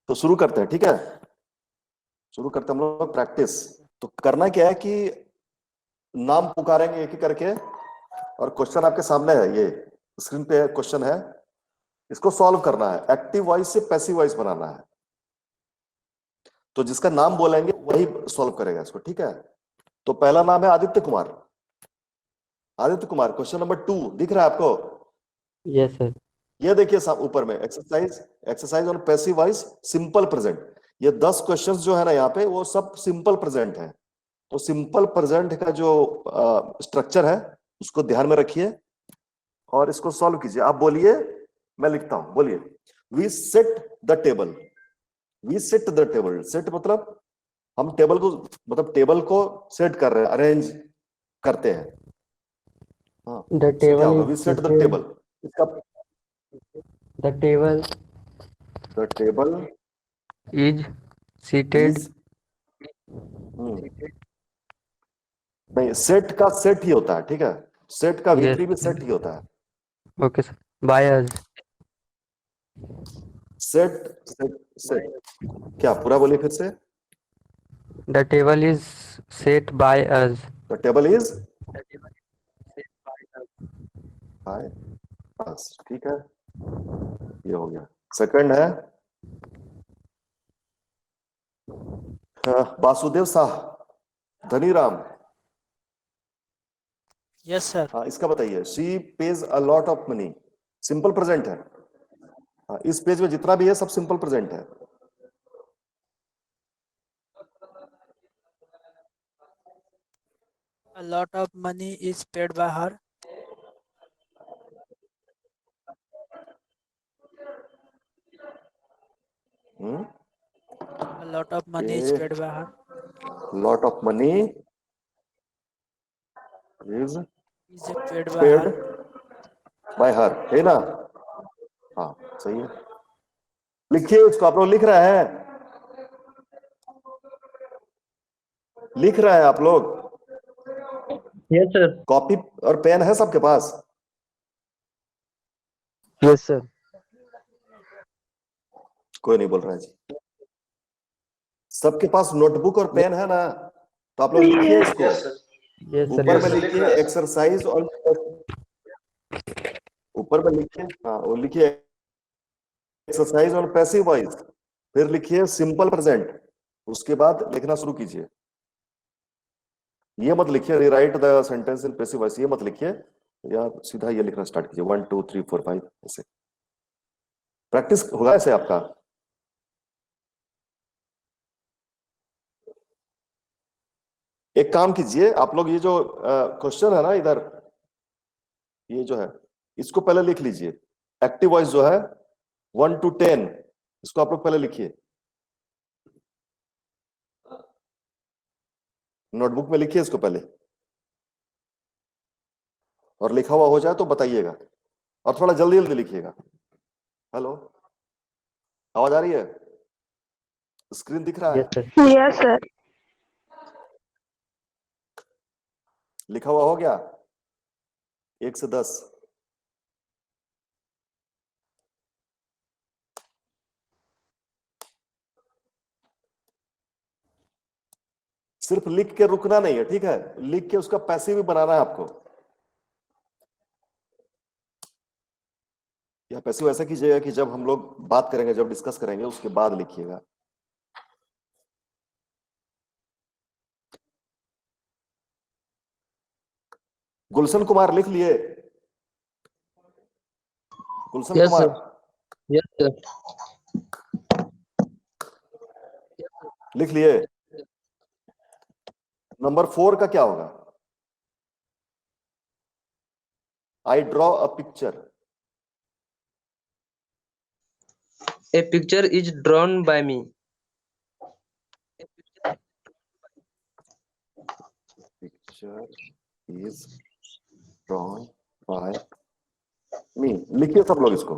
तो शुरू करते हैं, ठीक है। शुरू करते हैं हम लोग प्रैक्टिस। तो करना क्या है कि नाम पुकारेंगे एक एक करके, और क्वेश्चन आपके सामने है, ये स्क्रीन पे क्वेश्चन है, इसको सॉल्व करना है। एक्टिव वॉइस से पैसिव वॉइस बनाना है। तो जिसका नाम बोलेंगे वही सॉल्व करेगा इसको, ठीक है। तो पहला नाम है आदित्य कुमार। आदित्य कुमार, क्वेश्चन नंबर 2 दिख रहा है आपको? Yes sir. ये देखिए ऊपर में exercise, exercise on passive voice simple present. ये 10 क्वेश्चंस जो है ना यहाँ पे, वो सब सिंपल प्रेजेंट है। तो सिंपल प्रेजेंट का जो स्ट्रक्चर है उसको ध्यान में रखिए और इसको सॉल्व कीजिए। आप बोलिए, मैं लिखता हूं, बोलिए। We set the table. We set the table. Set मतलब हम टेबल को, मतलब टेबल को सेट कर रहे हैं, अरेंज करते हैं। हाँ, द इसमें क्या टेबल होगा? Is we set the table. इसका the table the table is seated. Is, नहीं, सेट का सेट ही होता है, ठीक है। सेट का यस V3 भी सेट ही होता है। Okay sir. By us. Set set set, क्या पूरा बोलिए फिर से। The table is set by us. The table is by us, ठीक है, ये हो गया। सेकंड है वासुदेव शाह, धनीराम। Yes sir. हाँ, इसका बताइए। She pays a lot of money, simple present है। हाँ, इस पेज में जितना भी है सब सिंपल प्रेजेंट है। A lot of money is paid by her. A lot of money is paid by her. Lot of money is Is paid by paid her. Bye हर, है ना? हाँ, सही है। लिखिए इसको, आप लोग लिख रहे हैं? लिख रहे हैं आप लोग? Yes sir. कॉपी और पेन है सबके पास? Yes sir. कोई नहीं बोल रहा है जी। सबके पास नोटबुक और पेन है ना? तो आप लोग लिखिए इसको। Yes sir. ऊपर में लिखिए एक्सरसाइज और, ऊपर में लिखिए, हाँ वो लिखिए एक्सरसाइज और पैसिव वॉइस, फिर लिखिए सिंपल प्रेजेंट, उसके बाद लिखना शुरू कीजिए। ये मत लिखिए rewrite the sentence in passive voice, ये मत लिखिए, या सीधा ये लिखना स्टार्ट कीजिए 1 2 3 4 5 ऐसे। प्रैक्टिस होगा ऐसे आपका। एक काम कीजिए आप लोग, ये जो क्वेश्चन है ना इधर, ये जो है इसको पहले लिख लीजिए। एक्टिव वॉइस जो है 1 to 10, इसको आप लोग पहले लिखिए, नोटबुक में लिखिए इसको पहले, और लिखा हुआ हो जाए तो बताइएगा, और थोड़ा जल्दी जल्दी लिखिएगा। हेलो, आवाज आ रही है? स्क्रीन दिख रहा है? Yes sir. Yes sir. लिखा हुआ हो गया 1 से 10? सिर्फ लिख के रुकना नहीं है, ठीक है, लिख के उसका पैसिव भी बनाना है आपको। या पैसिव ऐसा कीजिएगा कि जब हम लोग बात करेंगे, जब डिस्कस करेंगे उसके बाद लिखिएगा। गुलशन कुमार लिख लिए? Gulshan yes Kumar sir. Yes sir. लिख लिए? नंबर 4 का क्या होगा? I draw a picture. A picture is drawn by me. Picture is drawn by me. लिखिए सब लोग इसको।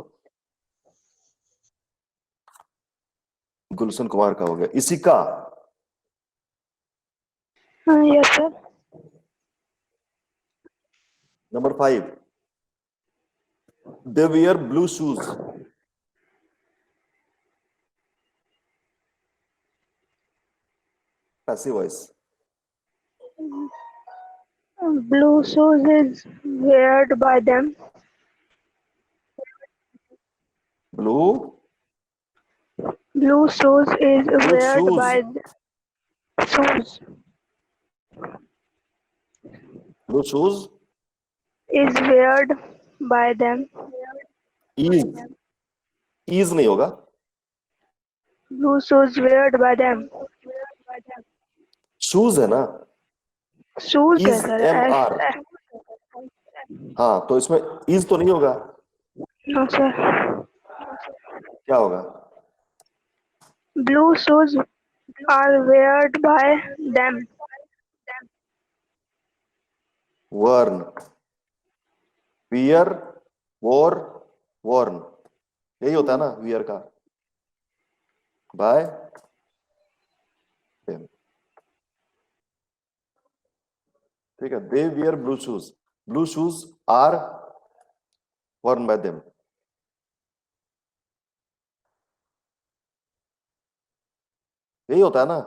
गुलशन कुमार का हो गया। इसी का yes sir. Number 5, they wear blue shoes. Passive voice. Blue shoes is weared by them. Blue Blue shoes is blue weared shoes by shoes blue shoes is weared by them. is नहीं होगा, Blue shoes weared by them. Shoes है ना, Shoes है is sir. MR, हाँ तो इसमें is तो नहीं होगा, No sir. क्या होगा? Blue shoes are weared by them. worn, wear, wore, worn, यही होता है ना wear का, by them, ठीक है। they wear blue shoes are worn by them, यही होता है ना।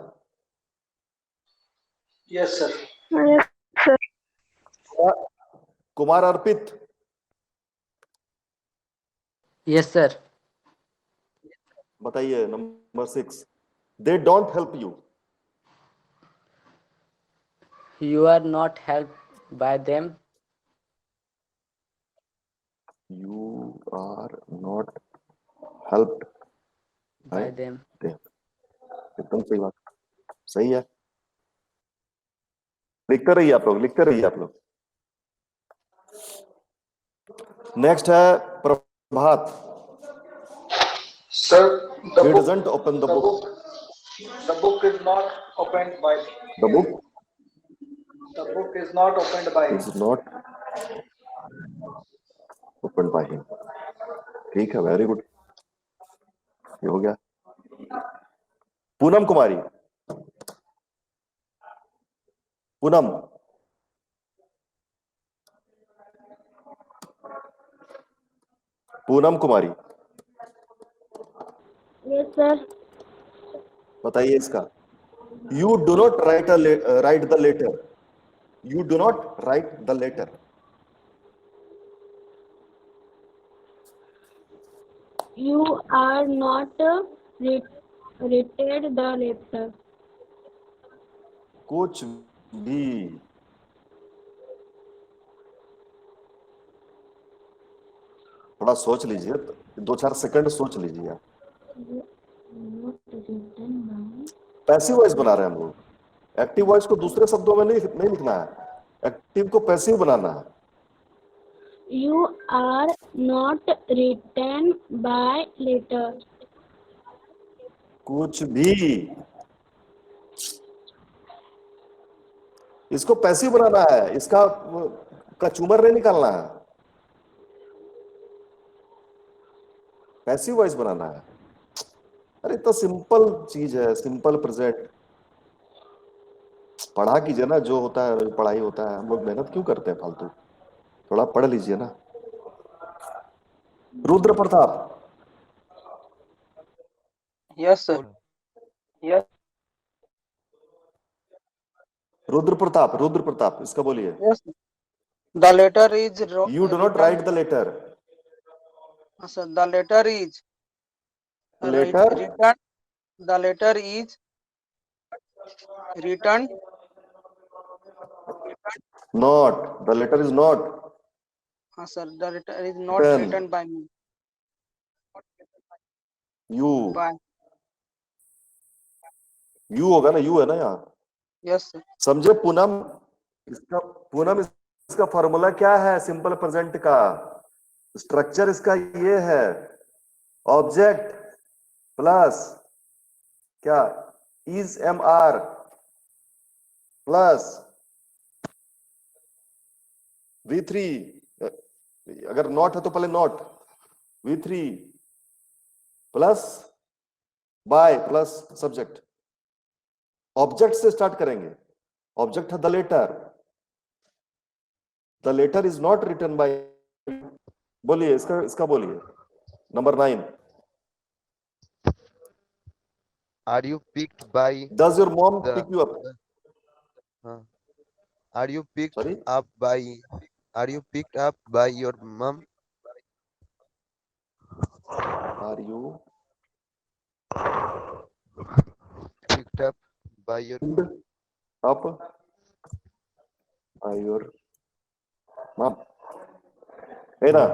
Yes, sir. Yes sir. Kumar Arpit, Yes, sir. बताइए number 6, they don't help you, You are not helped by them. you are not helped By by them. them, एकदम सही बात, सही है। लिखते रहिए आप लोग, लिखते रहिए आप लोग। नेक्स्ट है प्रभात, Sir, the he book, doesn't open the book, the book is not opened by. the book The book is not opened by. is not opened by him, ठीक है, वेरी गुड, ये हो गया। पूनम कुमारी, पूनम, पूनम कुमारी, Yes sir. बताइए इसका। You do not write write the letter. You do not write the letter. You are not written the letter. कुछ भी, थोड़ा सोच लीजिए, 2-4 सेकंड सोच लीजिए आप। पैसिव वॉइस बना रहे हैं हम लोग, एक्टिव वॉइस को दूसरे शब्दों में नहीं लिखना है, एक्टिव को पैसिव बनाना है। You are not written by letter. कुछ भी, इसको पैसिव बनाना है, इसका कचूमर नहीं निकालना है, पैसिव वॉइस बनाना है। अरे तो सिंपल चीज है, सिंपल प्रेजेंट, पढ़ा कीजिए ना, जो होता है पढ़ाई होता है, हम लोग मेहनत क्यों करते हैं फालतू, थोड़ा पढ़ लीजिए ना। Rudra Pratap, Yes, sir. Yes. Rudra Pratap, इसका बोलिए। Yes. The letter is you do not write the letter, Sir, the letter is letter written. The letter is written. Not, the letter is not Sir, the letter is not Then. written by me. You, By. You होगा ना, you है ना यहाँ, Yes, sir. समझे पूनम? इसका formula क्या है simple present का? स्ट्रक्चर इसका ये है, ऑब्जेक्ट प्लस क्या, इज MR प्लस V3, अगर नॉट है तो पहले not, V3 plus by plus subject. Object से स्टार्ट करेंगे, ऑब्जेक्ट है the letter is not written by, बोलिए इसका बोलिए। Number 9, Are you picked by Does your mom the pick you up? uh, are you picked Sorry, up by are you picked up by your mom? are you Picked up by your picked up by your mom? है ना?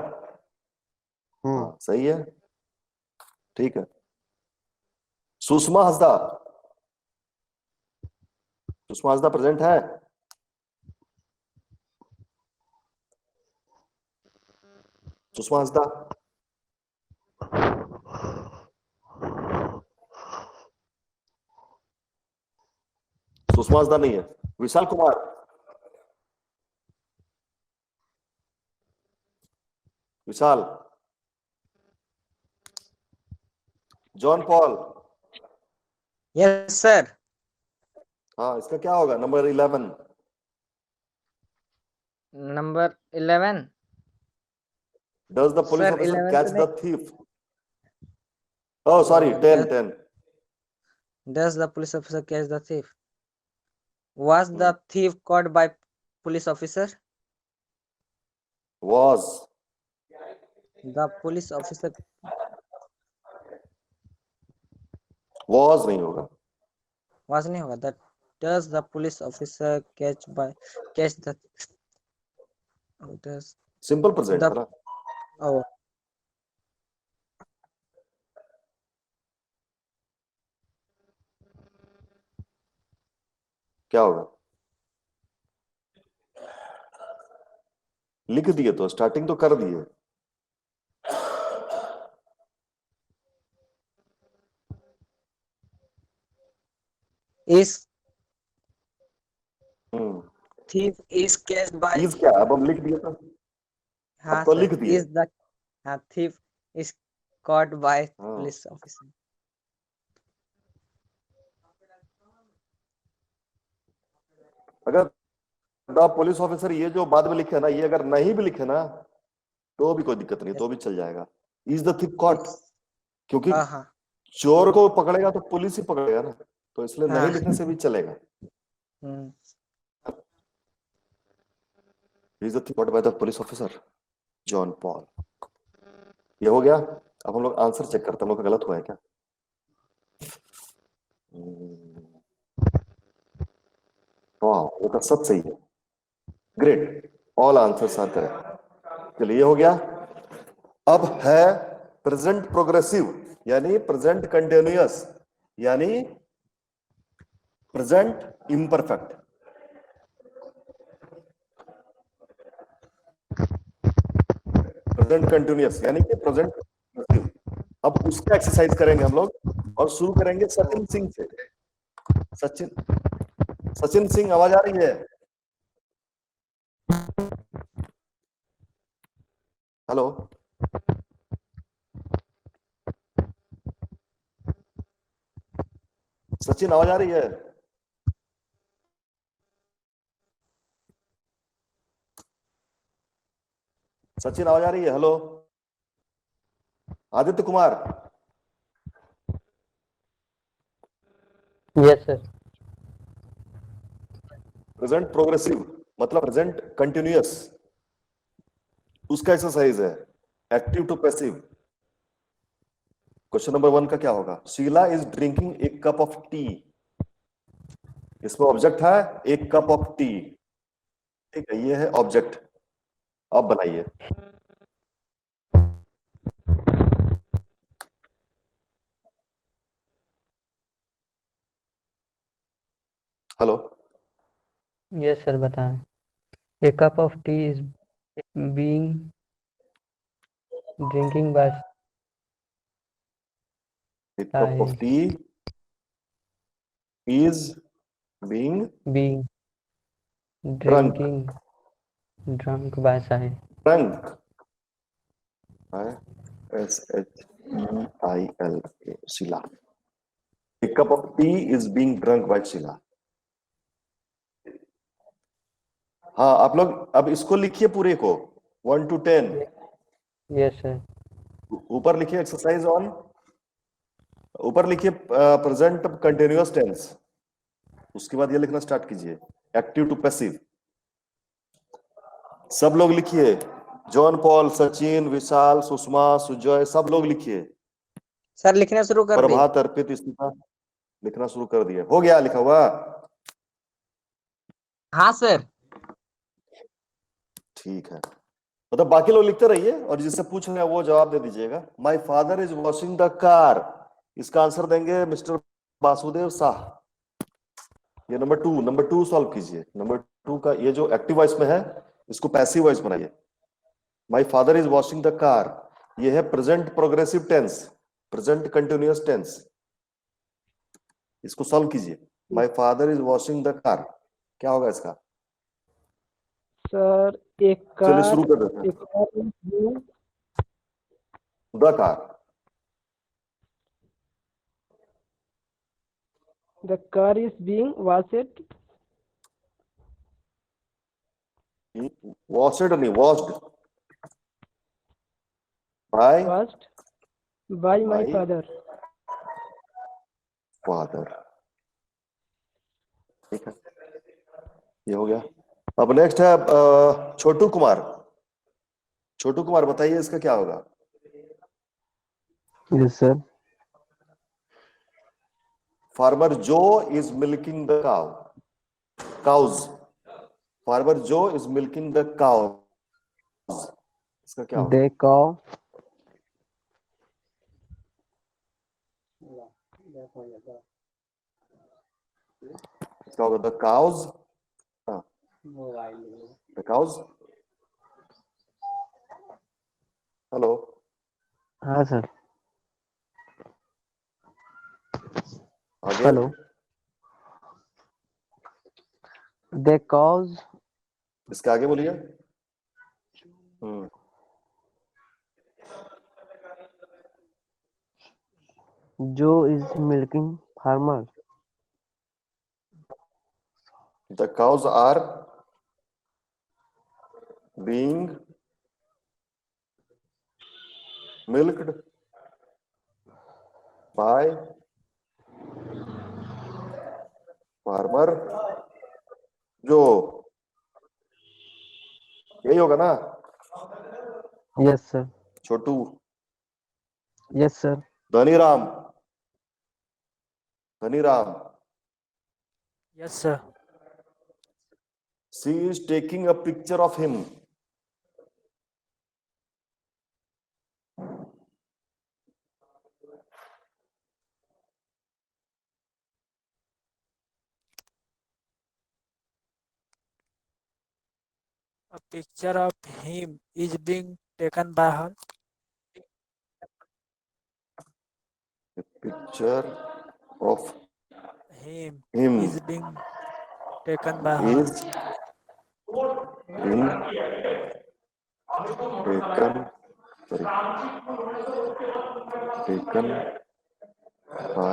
हाँ, सही है, ठीक है। Sushma Hansda, Sushma Hansda present है? सुषमा हंसदा, सुषमा हंसदा नहीं है। विशाल कुमार, विशाल, जॉन पॉल, Yes, sir. हाँ, इसका क्या होगा? Number 11। Number 11. Does the police Sir, officer 11 catch तो the thief? Oh, sorry, 10, 10. Does the police officer catch the thief? Was the thief caught by police officer? Was, The police officer was नहीं होगा। was नहीं होगा. That does the police officer catch the does simple present the है ना। oh क्या होगा? लिख दिए तो, स्टार्टिंग तो कर दिए। is thief is catched by is क्या? अब हम लिख दिए तो, हाँ अब तो sir, लिख दिए। is the thief is caught by हाँ। police officer. अगर द पुलिस ऑफिसर ये जो बाद में लिखे ना, ये अगर नहीं भी लिखे ना तो भी कोई दिक्कत नहीं, तो भी चल जाएगा। इज द थिप कॉट, क्योंकि हाँ हाँ चोर को पकड़ेगा तो पुलिस ही पकड़ेगा ना, तो इसलिए हाँ। नहीं लिखने से भी चलेगा। हम्म, is the thief caught by the police officer John Paul. ये हो गया। अब हम लोग आंसर चेक करते हैं, हम लोग का गलत हुआ है क्या? वाह, ये तो सब सही है। Great, all answers are correct. चलिए, ये हो गया। अब है प्रेजेंट प्रोग्रेसिव, यानी प्रेजेंट कंटिन्यूअस, यानी प्रेजेंट इम्परफेक्ट। प्रेजेंट कंटिन्यूअस यानी कि प्रेजेंट प्रोग्रेसिव। अब उसका एक्सरसाइज करेंगे हम लोग और शुरू करेंगे सचिन सिंह से। सचिन सिंह, आवाज आ रही है? हेलो, सचिन आवाज आ रही है? सचिन आवाज आ रही है? Hello, Aditya Kumar. Yes, sir. Present progressive मतलब प्रेजेंट कंटिन्यूअस, उसका एक्सरसाइज है active to passive. Question number 1 का क्या होगा? Sheela is drinking a cup of tea. इसमें ऑब्जेक्ट है एक कप ऑफ टी, ठीक है, ये है ऑब्जेक्ट। आप बनाइए। Hello, Yes, sir. बताएं. A cup of tea is being drinking by a cup of tea is being being drunk by Sai. drunk by Sheila, Sheila. A cup of tea is being drunk by Sheila. हाँ, आप लोग अब इसको लिखिए पूरे को 1 to 10। Yes, sir. ऊपर लिखिए एक्सरसाइज ऑन ऊपर लिखिए प्रेजेंट कंटिन्यूअस टेंस, उसके बाद ये लिखना स्टार्ट कीजिए, एक्टिव टू पैसिव। सब लोग लिखिए, जॉन पॉल, सचिन, विशाल, सुषमा, सुजय, सब लोग लिखिए। सर लिखना शुरू कर दी। प्रभात, अर्पित, स्मिता लिखना शुरू कर दिया। हो गया लिखा हुआ? हाँ सर। ठीक है, मतलब बाकी लोग लिखते रहिए और जिससे पूछ रहे हैं वो जवाब दे दीजिएगा। My father is washing the car, इसका आंसर देंगे मिस्टर वासुदेव शाह। ये नंबर टू सॉल्व कीजिए। नंबर टू का ये जो एक्टिव वॉइस में है इसको पैसिव वॉइस बनाइए। My father is washing the car, ये है present progressive tense, present continuous tense, इसको सॉल्व कीजिए। My father is washing the car, क्या होगा इसका? सर एक चलिए कार, शुरू कर देते हैं। The car, the car is being washed, washed नहीं, washed by washed by my By- father. Father. ठीक है, ये हो गया। अब नेक्स्ट है छोटू कुमार। छोटू कुमार बताइए इसका क्या होगा? Yes sir. फार्मर जो is milking the cow, cows, farmer जो इज मिल्किंग द काउ, इसका क्या होगा? दे काउ, इसका होगा the cows, the cows. Hello, हाँ सर। आगे। हेलो, दे काउज, इसके आगे बोलिए। जो is milking farmer, The cows are being milked by farmer जो, यही होगा ना yes sir. Chhotu? Yes sir. Dhaniram, Dhaniram, Yes, sir. she is taking a picture of him. A picture of him is being taken by her. A picture of Him him is being taken by her. is being taken, taken by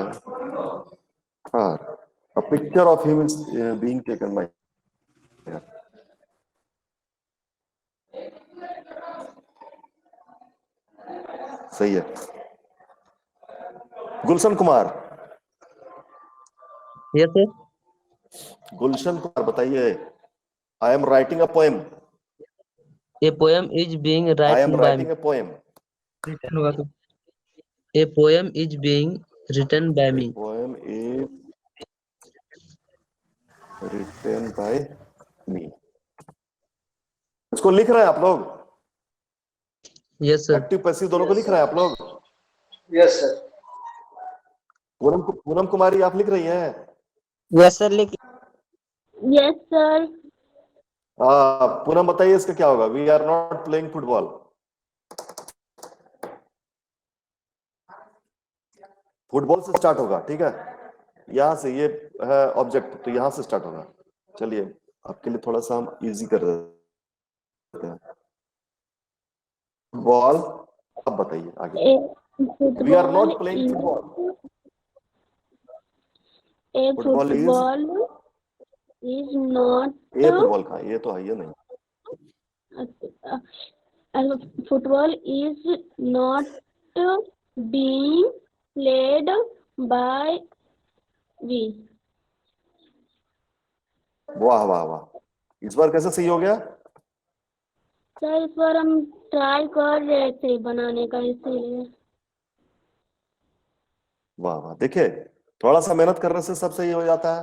her. A picture of him is being taken by her. सही है। Gulshan Kumar, Yes, sir. Gulshan Kumar बताइए। I am writing a poem, A poem is being I am written by me. Writing a poem, A poem is being written by me. Poem is written by me. इसको लिख रहे हैं आप लोग? Yes, sir. Active passive दोनों को लिख रहे हैं आप लोग? Yes, sir. पूनम कुमारी आप लिख रही हैं? यस सर लिख। Yes, sir. पूनम बताइए इसका क्या होगा? We are not playing football. Football से स्टार्ट होगा, ठीक है? यहां से ये है ऑब्जेक्ट, तो यहां से स्टार्ट होगा। चलिए आपके लिए थोड़ा सा हम इजी कर देते हैं। फुटबॉल, अब बताइए आगे। We are not playing football. A Football is- football is not ये फुटबॉल का, ये तो है ये नहीं। football is not being played by V. वाह वाह वाह, इस बार कैसे सही हो गया? सर इस बार हम ट्राई कर रहे थे बनाने का, इसीलिए। वाह वाह, देखिए थोड़ा सा मेहनत करने से सब सही हो जाता है।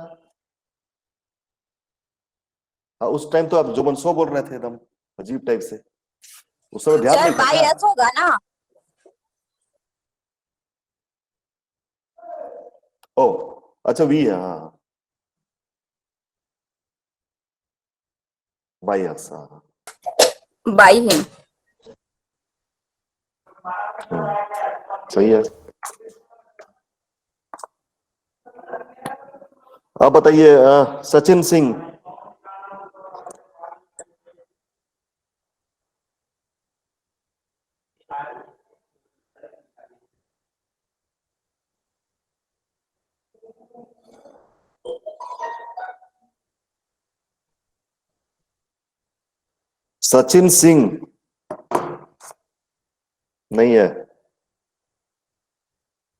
हाँ, उस टाइम तो आप जो मनसो बोल रहे थे एकदम अजीब टाइप से, उस समय ध्यान नहीं था बाई क्या? एस होगा ना। ओ अच्छा, वी है, हाँ बाई एस, हाँ बाई हिम। सही है। आप बताइए सचिन सिंह। सचिन सिंह नहीं है।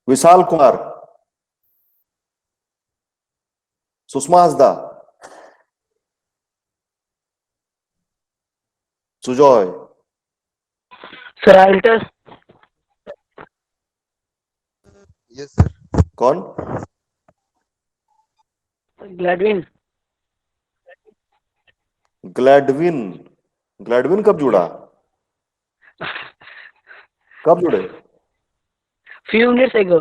Vishal Kumar, Sushma Hansda, Sujoy, Sir, I'll tell. Yes, sir. कौन? Gladwin. ग्लैडविन। ग्लैडविन कब जुड़ा? कब जुड़े? Few minutes ago.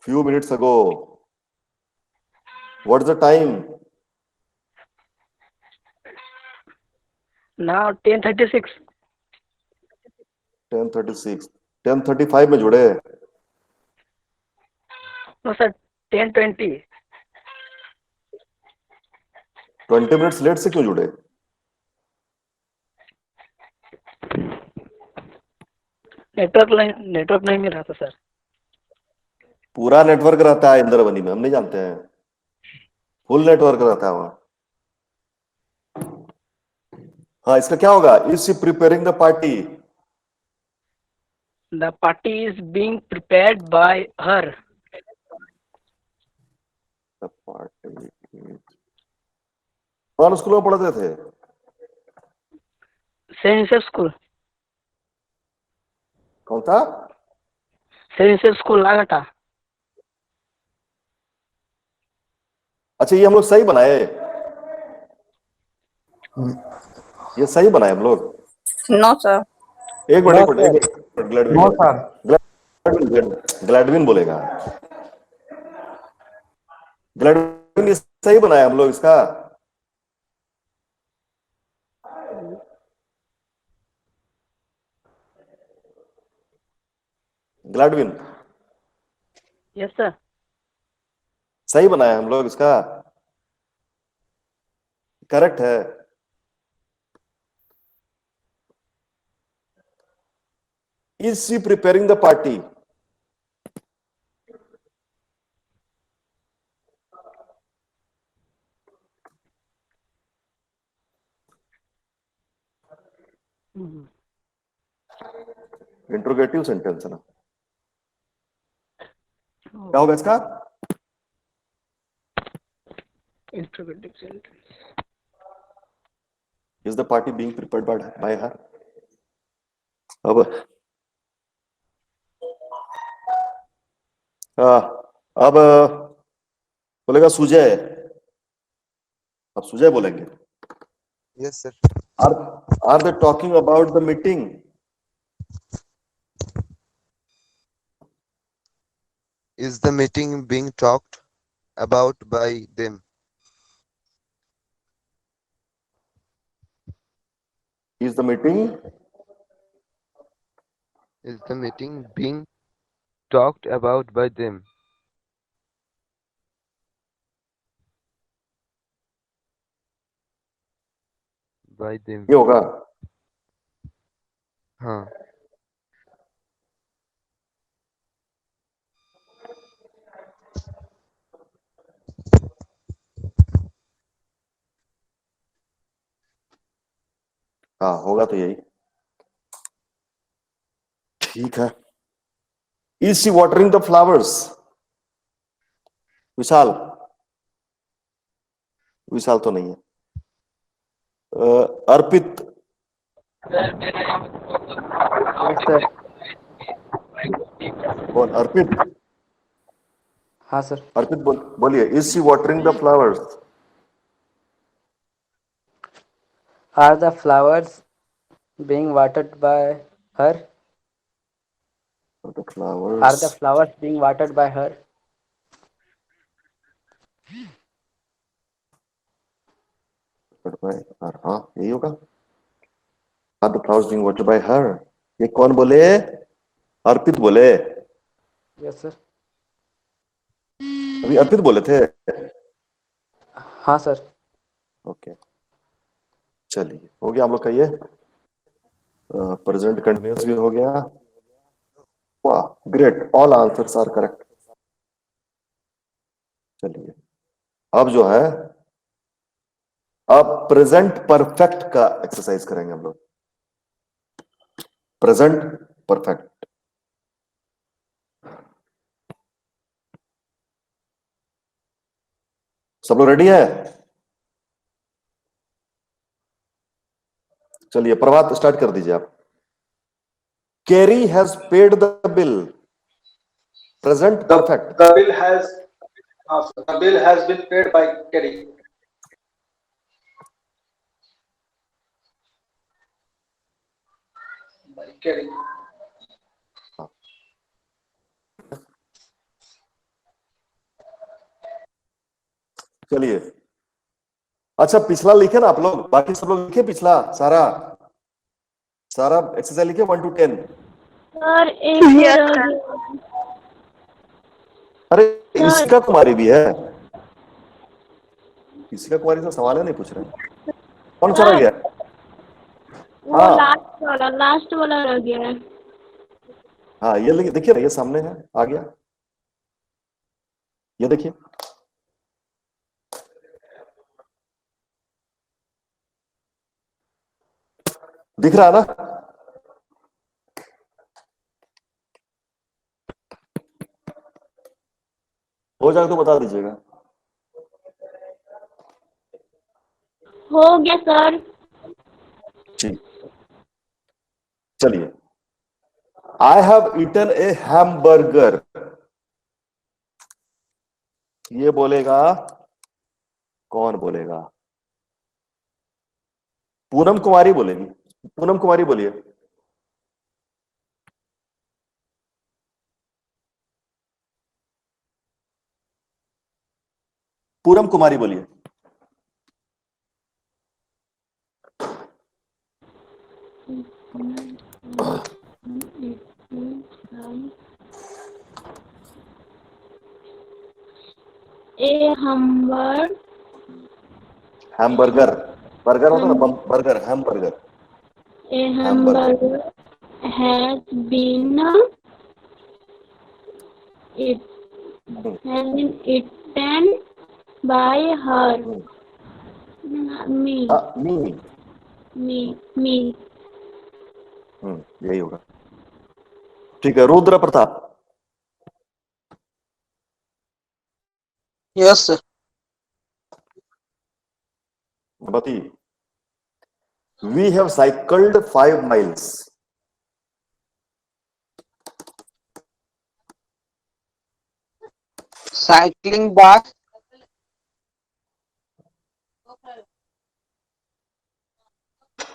Few minutes ago. What is the time? Now 10:36. 10:36। 10:35 में जुड़े। No, sir. 10:20. 20 मिनट्स लेट से क्यों जुड़े? नेटवर्क नहीं मिल रहा था सर। पूरा नेटवर्क रहता है इंद्रवनी में, हम नहीं जानते हैं, फुल नेटवर्क रहता है वहां। हाँ, इसका क्या होगा? Is she preparing the party? The party is being prepared by her. The party. कौन स्कूल में पढ़ते थे? Saint Joseph School. कौन था? Saint Joseph School Lagata. अच्छा, ये हम लोग सही बनाए, ये सही बनाए हम लोग। No sir. एक मिनट एक मिनट एक मिनट, ग्लैडविन No, बोलेगा, sir. ग्लैडविन बोलेगा, ग्लैडविन ये सही बनाया हम लोग इसका। ग्लैडविन Yes sir. सही बनाया हम लोग इसका, करेक्ट है। Is she preparing the party? Interrogative sentence है ना, क्या होगा इसका? Interrogative sentence. Is the party being prepared by her? अब अब बोलेगा सुजय, अब सुजय बोलेंगे। Yes, sir. Are they talking about the meeting? Is the meeting being talked about by them? Is the meeting Is the meeting being talked about by them? By them. ये होगा। हाँ. हाँ, होगा तो यही। ठीक है। Is she watering the flowers? विशाल, विशाल तो नहीं है। अर्पित, Yes, sir. कौन? अर्पित, हाँ सर। अर्पित बोलिए। Is she watering the flowers? Are the flowers being watered by her? The Are the flowers flowers being watered by her? हाँ यही होगा। Are the flowers being watered by her? ये कौन बोले? अर्पित बोले। Yes, sir. अभी अर्पित बोले थे। हाँ सर। ओके, चलिए हो गया हम लोग का ये प्रेजेंट कंटिन्यूअस भी हो गया। वाह, great, all answers are correct. चलिए अब जो है, अब प्रेजेंट परफेक्ट का एक्सरसाइज करेंगे हम लोग। Present perfect. सब लोग रेडी है? चलिए प्रभात स्टार्ट कर दीजिए आप। Carry has paid the bill. Present perfect. The bill has been paid by Kerry. By Kerry. चलिए, अच्छा पिछला लिखे ना आप लोग, बाकी सब लोग लिखे पिछला सारा एक्सरसाइज लिखे 1 to 10। सर एक और रह गया। अरे ईशिका कुमारी भी है। ईशिका कुमारी से सवाल है नहीं पूछ रहे। कौन सा रह गया? वो हाँ लास्ट वाला रह गया है। हाँ, ये देखिए ना, ये सामने है, आ गया। ये देखिए, दिख रहा है ना? हो जाए तो बता दीजिएगा। हो गया सर। ठीक, चलिए। I have eaten a hamburger. ये बोलेगा, कौन बोलेगा? पूनम कुमारी बोलेगी। पूनम कुमारी बोलिए। पूनम कुमारी बोलिए। ए हमबर हैमबर्गर, बर्गर होता है ना, burger, hamburger. A hamburger has been eaten by her. Me. यही होगा। ठीक है, रुद्र प्रताप। Yes, sir. बती। We have cycled 5 miles. Cycling by.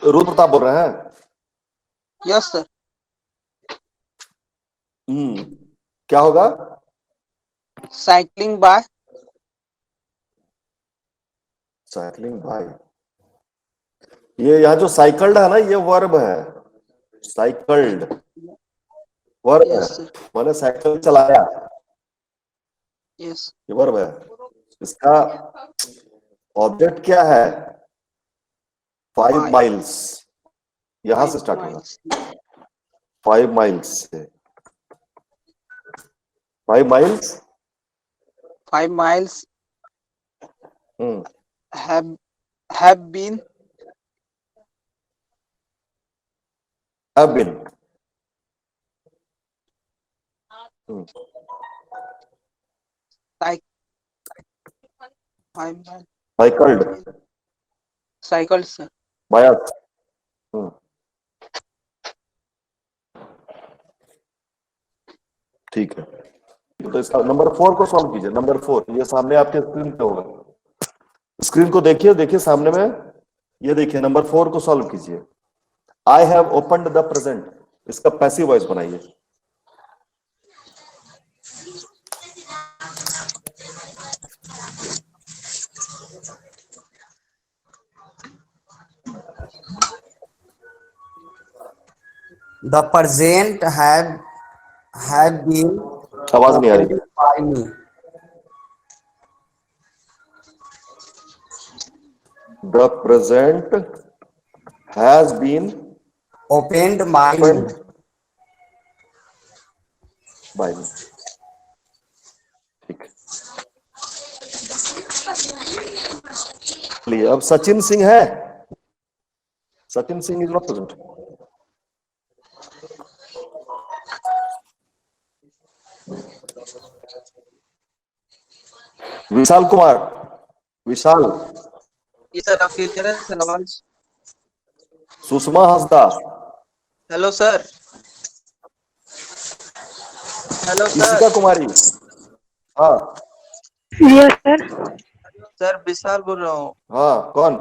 Rudra Pratap बोल रहे हैं। Yes, sir. क्या होगा? Cycling by. Cycling by. ये यहाँ जो साइकिल्ड है ना, ये वर्ब है। साइकिल्ड वर्ब है, Yes, sir. मैंने साइकिल चलाया, Yes. ये वर्ब है। इसका ऑब्जेक्ट क्या है? 5 माइल्स। यहां से स्टार्ट होगा। 5 माइल्स से। 5 miles 5 miles have been have been hmm, cycled, Cycled, sir. biased. हम्म, ठीक है। तो इसका नंबर 4 को सॉल्व कीजिए। नंबर 4 ये सामने आपके स्क्रीन पे होगा। स्क्रीन को देखिए, देखिए सामने में, ये देखिए नंबर 4 को सॉल्व कीजिए। I have opened the present, इसका पैसिव वॉइस बनाइए। The present have been आवाज नहीं आ रही। opened by me. The present has been Opened by me. opened by me। ठीक है। चलिए अब सचिन सिंह है। Sachin Singh is not present. Vishal Kumar, Vishal. Yes, sir. आप clear है sir आवाज? Sushma Hansda, Hello, sir. Hello, Ishika sir. कुमारी। हाँ यस सर। Sir, विशाल बोल रहा हूँ। हाँ, कौन?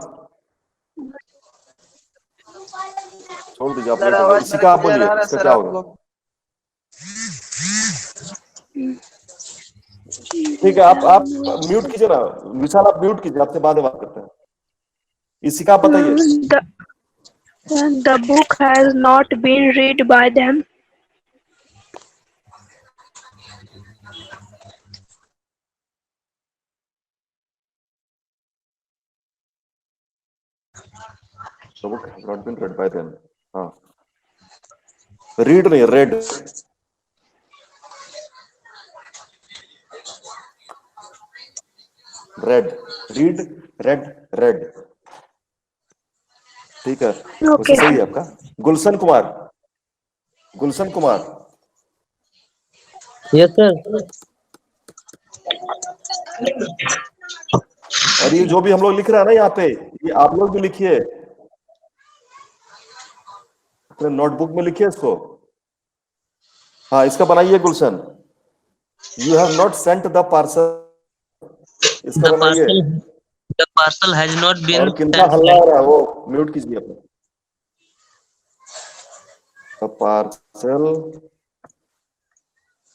छोड़ दीजिए, आप सर लेट हो गए। आवाज मेरा इशिका आप क्लियर बोलिए, आ रहा है इसका सर क्या आप होगा? लोग? ठीक है, आप म्यूट कीजिए ना। विशाल आप म्यूट कीजिए, आपसे बाद में बात करते हैं। इशिका आप बताइए। The book has not been read by them. The book has not been read by them. हाँ, रीड नहीं, read. Read, read, read, read. ठीक है, वैसे सही है आपका। गुलशन कुमार, गुलशन कुमार। Yes sir. और ये जो भी हम लोग लिख रहे हैं ना यहाँ पे, ये आप लोग भी लिखिए अपने नोटबुक में, लिखिए इसको। हाँ, इसका बनाइए Gulshan. You have not sent the parcel, इसका बनाइए। The parcel has not been और कितना sent हल्ला back. हो रहा है वो म्यूट कीजिए अपना। The parcel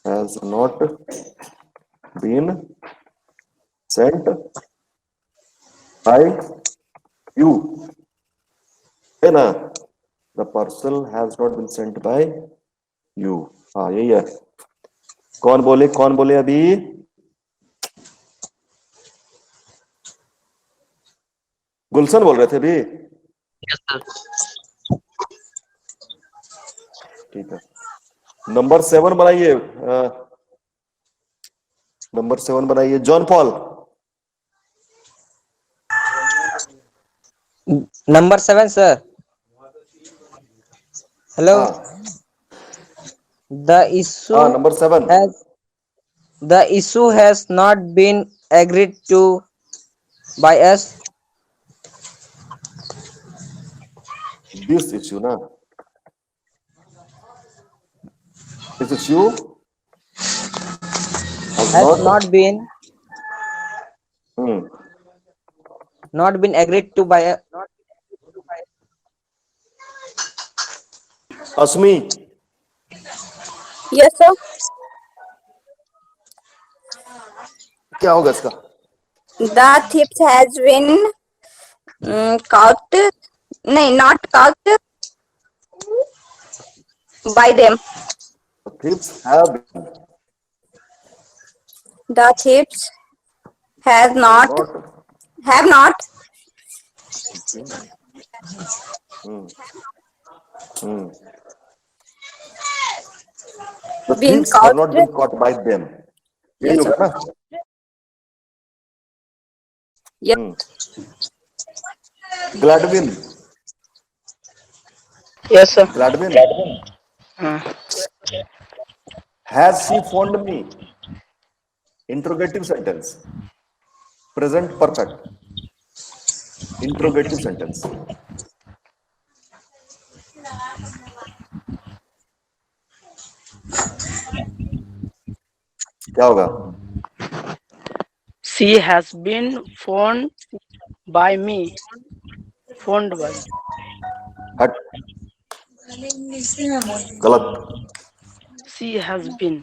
has not been sent by you, है ना? The parcel has not been sent by you. हाँ, यही है। कौन बोले, कौन बोले अभी? गुलशन बोल रहे थे अभी। Yes, sir. ठीक है, नंबर 7 बनाइए। नंबर 7 बनाइए, John Paul. Number 7, sir. Hello. हाँ The issue हाँ, नंबर 7। has not been agreed to by us. This issue ना, this issue Has not been agreed to by us. Asmi, Yes, sir. क्या होगा इसका? The thief has been caught. No, not caught by them. Thieves have been The thieves have not the been thieves have not caught. been caught by them। यही Yes, होगा sir. ना? Yep. Gladwin, yes sir. Gladwin. Has she phoned me, interrogative sentence, present perfect, interrogative sentence. क्या होगा? She has been phoned by me. Phoned by. हट, गलत। She has been.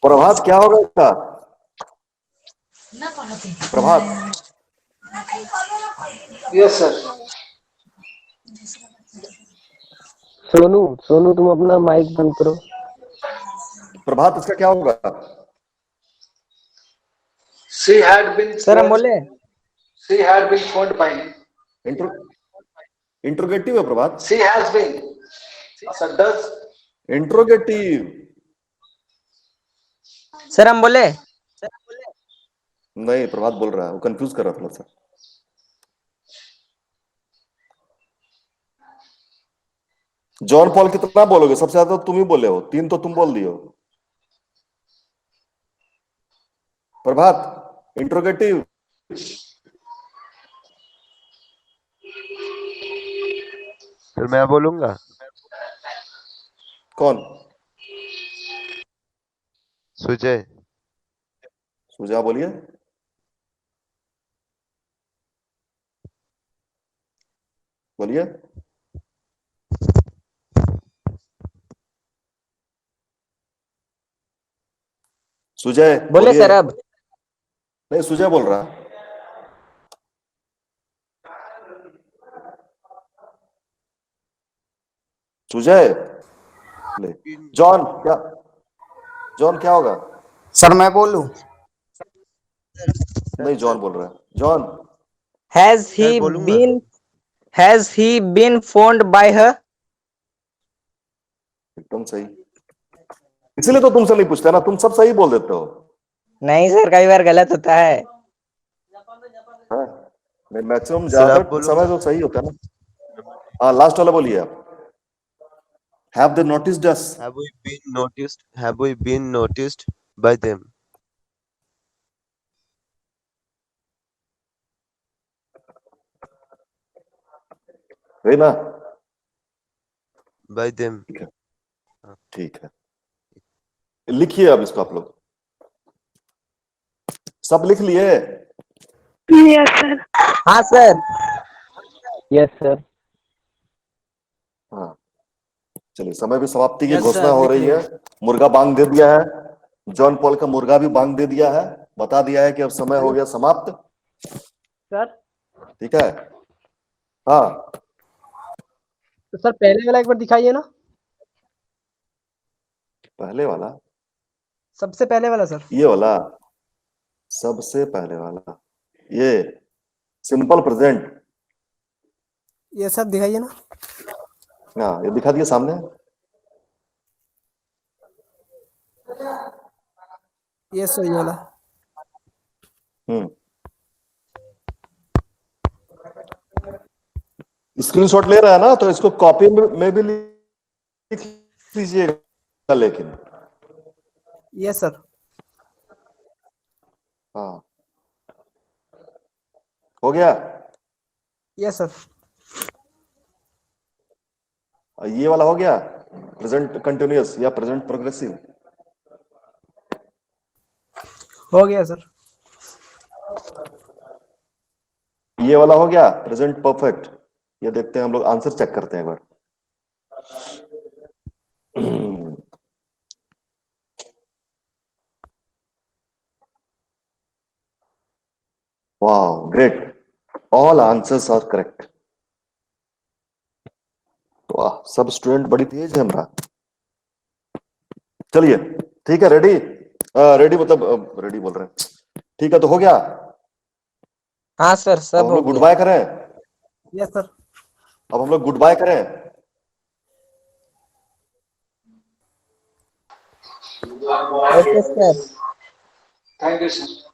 प्रभात क्या होगा इसका? प्रभात, Yes, sir. सोनू सोनू तुम अपना माइक बंद करो। प्रभात इसका क्या होगा? She had been सर हम phoned. बोले She had been phoned by me. Interrogative है प्रभात। She has been. Sir, does. Interrogative. Sir हम बोले नहीं, प्रभात बोल रहा है, वो कंफ्यूज कर रहा था थोड़ा सा। जॉन पॉल कितना बोलोगे? सबसे ज्यादा तो तुम ही बोले हो, 3 तो तुम बोल दिए हो। प्रभात, इंट्रोगेटिव। फिर मैं बोलूंगा। कौन? सुजय। सुजा बोलिए। बोलिए। सुजय बोले बोलिए। सर अब नहीं, सुजय बोल रहा। सुजय। ले। जॉन क्या? जॉन क्या होगा? सर मैं बोलूं? नहीं, जॉन बोल रहा है। जॉन। हैज सर ही बोलूंगा। Been phoned by her. एकदम सही। इसलिए तो तुमसे नहीं पूछता ना, तुम सब सही बोल देते हो। नहीं सर कई बार गलत होता है। हाँ, मैक्सिमम सर आप ज्यादा बोलूंगा। समय तो सही होता है ना। हाँ, लास्ट वाला बोलिए आप। Have they noticed us? Have we been noticed? Have we been noticed by them? वही ना? By them. ठीक है, लिखिए अब इसको आप लोग। सब लिख लिए? Yes sir. हाँ सर। Yes sir. हाँ, चलिए, समय भी समाप्ति की Yes, घोषणा sir, हो लिख रही लिए। है। मुर्गा बांग दे दिया है, जॉन पॉल का मुर्गा भी बांग दे दिया है, बता दिया है कि अब समय हो गया समाप्त। सर ठीक है। हाँ, तो सर पहले वाला एक बार दिखाइए ना। पहले वाला, सबसे पहले वाला सर। ये वाला, सबसे पहले वाला, ये सिंपल प्रेजेंट। ये सर दिखाइए ना। हाँ, ये दिखा दिया सामने। ये सही वाला। स्क्रीनशॉट ले रहा है ना, तो इसको कॉपी में भी लिख लीजिएगा। लेकिन ये सर। हाँ, हो गया। ये सर। ये वाला हो गया, प्रेजेंट कंटिन्यूअस या प्रेजेंट प्रोग्रेसिव। हो गया सर। ये वाला हो गया, प्रेजेंट परफेक्ट। ये देखते हैं हम लोग, आंसर चेक करते हैं एक बार। वाह, great, all answers are correct. वाह, सब स्टूडेंट बड़ी तेज है हमारा। चलिए, ठीक है, रेडी? रेडी मतलब रेडी बोल रहे हैं। ठीक है, तो हो गया। हाँ सर अब सब हम हो लोग गुड गया। बाय करें। Yes sir. अब हम लोग गुड बाय करें। Okay sir. Thank you, sir.